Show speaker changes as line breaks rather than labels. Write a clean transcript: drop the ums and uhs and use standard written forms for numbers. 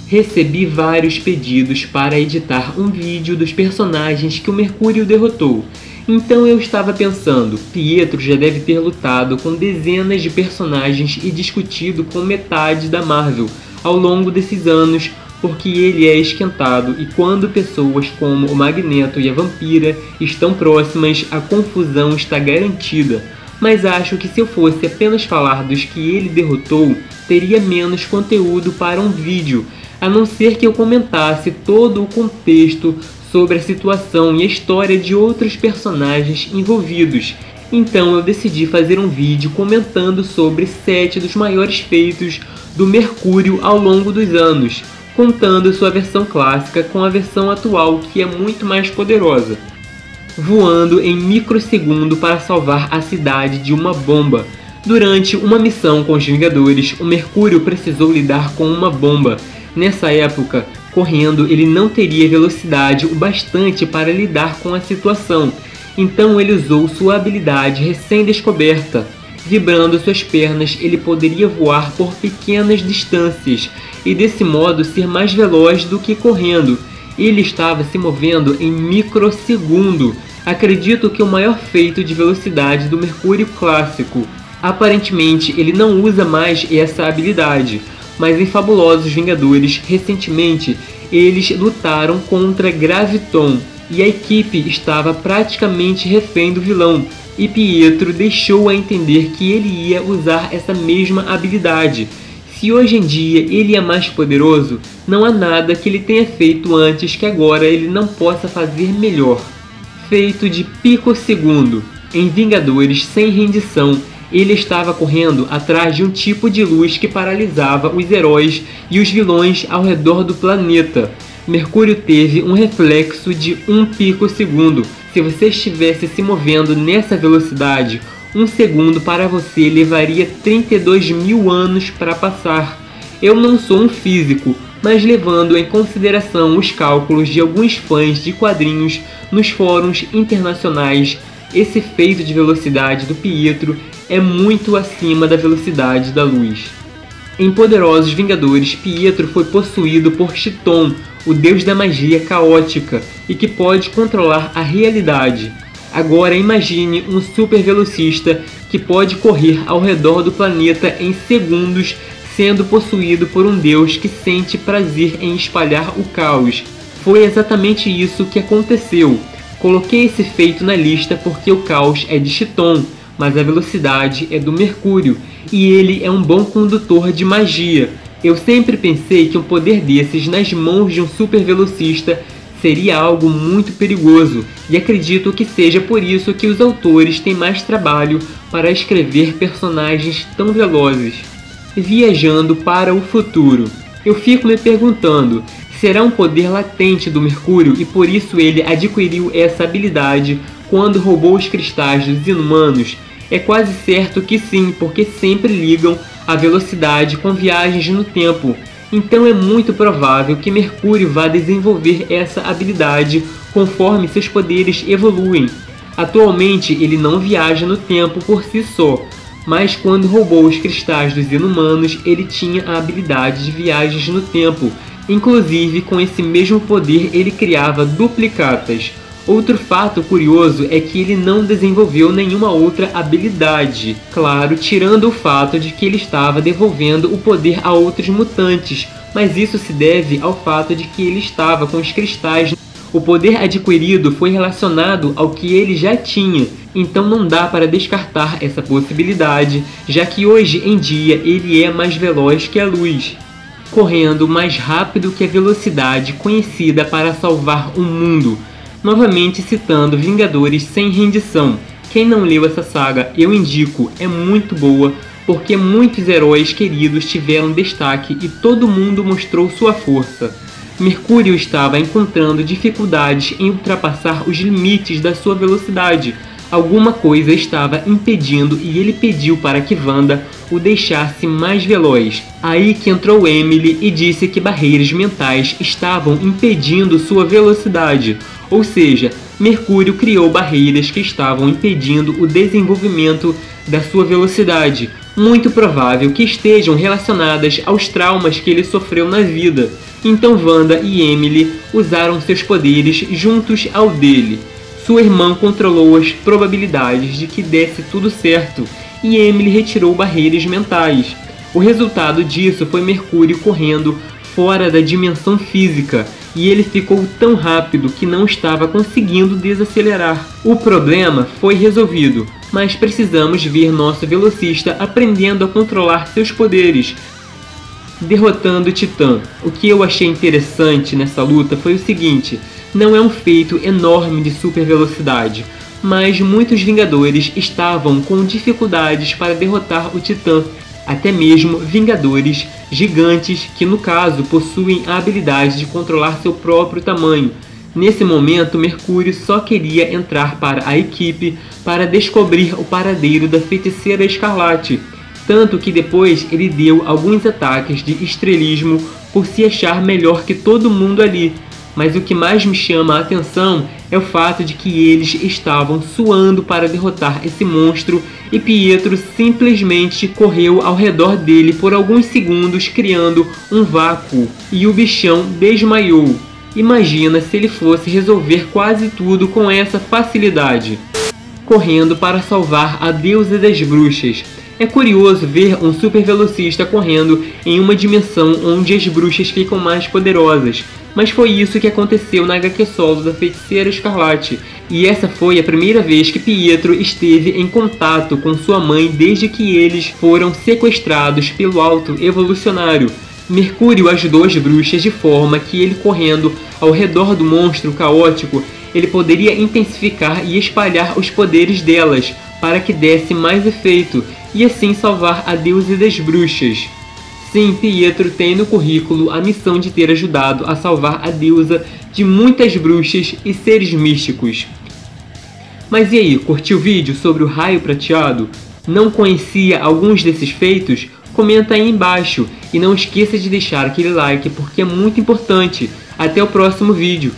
Recebi vários pedidos para editar um vídeo dos personagens que o Mercúrio derrotou. Então eu estava pensando, Pietro já deve ter lutado com dezenas de personagens e discutido com metade da Marvel ao longo desses anos, porque ele é esquentado e quando pessoas como o Magneto e a Vampira estão próximas, a confusão está garantida. Mas acho que se eu fosse apenas falar dos que ele derrotou, teria menos conteúdo para um vídeo, a não ser que eu comentasse todo o contexto sobre a situação e a história de outros personagens envolvidos. Então eu decidi fazer um vídeo comentando sobre 7 dos maiores feitos do Mercúrio ao longo dos anos, contando sua versão clássica com a versão atual, que é muito mais poderosa. Voando em microsegundo para salvar a cidade de uma bomba. Durante uma missão com os Vingadores, o Mercúrio precisou lidar com uma bomba. Nessa época, correndo ele não teria velocidade o bastante para lidar com a situação, então ele usou sua habilidade recém-descoberta. Vibrando suas pernas, ele poderia voar por pequenas distâncias e desse modo ser mais veloz do que correndo. Ele estava se movendo em microsegundo. Acredito que o maior feito de velocidade do Mercúrio clássico. Aparentemente ele não usa mais essa habilidade, mas em Fabulosos Vingadores, recentemente, eles lutaram contra Graviton e a equipe estava praticamente refém do vilão, e Pietro deixou a entender que ele ia usar essa mesma habilidade. Se hoje em dia ele é mais poderoso, não há nada que ele tenha feito antes que agora ele não possa fazer melhor. Feito de picosegundo. Em Vingadores Sem Rendição, ele estava correndo atrás de um tipo de luz que paralisava os heróis e os vilões ao redor do planeta. Mercúrio teve um reflexo de 1 picosegundo. Se você estivesse se movendo nessa velocidade, 1 segundo para você levaria 32.000 anos para passar. Eu não sou um físico, mas levando em consideração os cálculos de alguns fãs de quadrinhos nos fóruns internacionais, esse feito de velocidade do Pietro é muito acima da velocidade da luz. Em Poderosos Vingadores, Pietro foi possuído por Chiton, o deus da magia caótica e que pode controlar a realidade. Agora imagine um super velocista que pode correr ao redor do planeta em segundos, sendo possuído por um deus que sente prazer em espalhar o caos. Foi exatamente isso que aconteceu. Coloquei esse feito na lista porque o caos é de Chiton, mas a velocidade é do Mercúrio, e ele é um bom condutor de magia. Eu sempre pensei que um poder desses nas mãos de um super velocista seria algo muito perigoso, e acredito que seja por isso que os autores têm mais trabalho para escrever personagens tão velozes. Viajando para o futuro. Eu fico me perguntando, será um poder latente do Mercúrio e por isso ele adquiriu essa habilidade quando roubou os cristais dos Inumanos? É quase certo que sim, porque sempre ligam a velocidade com viagens no tempo. Então é muito provável que Mercúrio vá desenvolver essa habilidade conforme seus poderes evoluem. Atualmente ele não viaja no tempo por si só, mas quando roubou os cristais dos Inumanos ele tinha a habilidade de viagens no tempo. Inclusive com esse mesmo poder ele criava duplicatas. Outro fato curioso é que ele não desenvolveu nenhuma outra habilidade, claro, tirando o fato de que ele estava devolvendo o poder a outros mutantes, mas isso se deve ao fato de que ele estava com os cristais. O poder adquirido foi relacionado ao que ele já tinha, então não dá para descartar essa possibilidade, já que hoje em dia ele é mais veloz que a luz, correndo mais rápido que a velocidade conhecida para salvar o mundo. Novamente citando Vingadores Sem Rendição. Quem não leu essa saga, eu indico, é muito boa, porque muitos heróis queridos tiveram destaque e todo mundo mostrou sua força. Mercúrio estava encontrando dificuldades em ultrapassar os limites da sua velocidade. Alguma coisa estava impedindo e ele pediu para que Wanda o deixasse mais veloz. Aí que entrou Emily e disse que barreiras mentais estavam impedindo sua velocidade. Ou seja, Mercúrio criou barreiras que estavam impedindo o desenvolvimento da sua velocidade. Muito provável que estejam relacionadas aos traumas que ele sofreu na vida. Então Wanda e Emily usaram seus poderes juntos ao dele. Sua irmã controlou as probabilidades de que desse tudo certo, e Emily retirou barreiras mentais. O resultado disso foi Mercúrio correndo fora da dimensão física, e ele ficou tão rápido que não estava conseguindo desacelerar. O problema foi resolvido, mas precisamos ver nosso velocista aprendendo a controlar seus poderes, derrotando Titã. O que eu achei interessante nessa luta foi o seguinte: não é um feito enorme de super velocidade, mas muitos Vingadores estavam com dificuldades para derrotar o Titã, até mesmo Vingadores gigantes que no caso possuem a habilidade de controlar seu próprio tamanho. Nesse momento, Mercúrio só queria entrar para a equipe para descobrir o paradeiro da Feiticeira Escarlate, tanto que depois ele deu alguns ataques de estrelismo por se achar melhor que todo mundo ali. Mas o que mais me chama a atenção é o fato de que eles estavam suando para derrotar esse monstro e Pietro simplesmente correu ao redor dele por alguns segundos, criando um vácuo, e o bichão desmaiou. Imagina se ele fosse resolver quase tudo com essa facilidade, correndo para salvar a deusa das bruxas. É curioso ver um super velocista correndo em uma dimensão onde as bruxas ficam mais poderosas, mas foi isso que aconteceu na HQ solo da Feiticeira Escarlate, e essa foi a primeira vez que Pietro esteve em contato com sua mãe desde que eles foram sequestrados pelo Alto Evolucionário. Mercúrio ajudou as bruxas de forma que ele, correndo ao redor do monstro caótico, ele poderia intensificar e espalhar os poderes delas para que desse mais efeito, e assim salvar a deusa das bruxas. Sim, Pietro tem no currículo a missão de ter ajudado a salvar a deusa de muitas bruxas e seres místicos. Mas e aí, curtiu o vídeo sobre o raio prateado? Não conhecia alguns desses feitos? Comenta aí embaixo e não esqueça de deixar aquele like porque é muito importante. Até o próximo vídeo.